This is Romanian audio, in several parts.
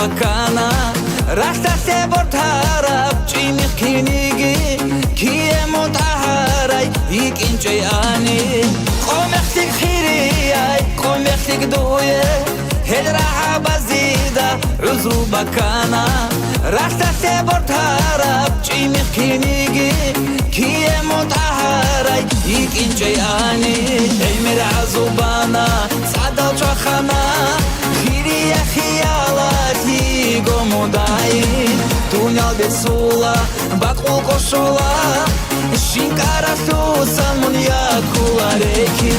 bakana rasta se bortarab chimi khinigi kie motaharay ikinche ani qomekhtik khiri ay qomekhtik duye helraha bazida uzu bakana rasta se bortarab chimi khinigi kie motaharay ikinche ani ey mera zubana sadal chkhana khiriya khiyalati gomodai tunyal besula bakul koshola shinkara susan munya kulareki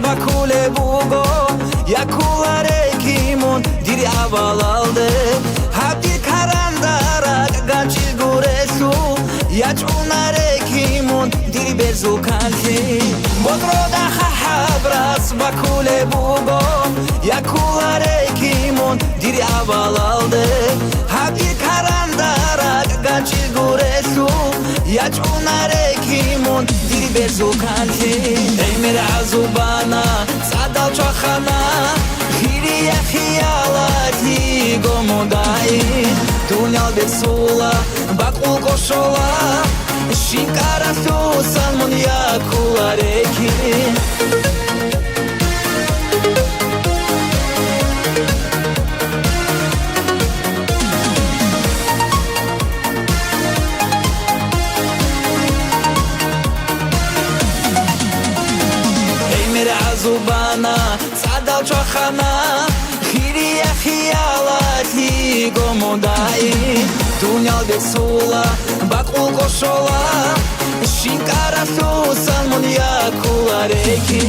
bakule bugo yakulare kimun diri avalalde habdi karandara ganchil guresu yachunare kimun diri bezu kanti bodroda habras bakule bugo yakulare kimun diri avalalde habdi karandara ganchil guresu yachunare kimun diri bezu kanti ey mera zubana sadal chkhana khiriya khiyalati gomodai tunyal besula bakul koshola shinkara susan munya kulareki zubana sadal chkhana khiriya khiyalati gomodai tunyal besula bakul koshola shinkara susan munya kulareki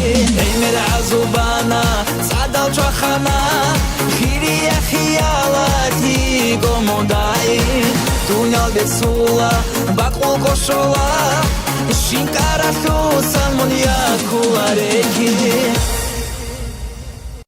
ey mera zubana sadal chkhana khiriya khiyalati gomodai tunyal besula bakul koshola shinkara susan munya kulareki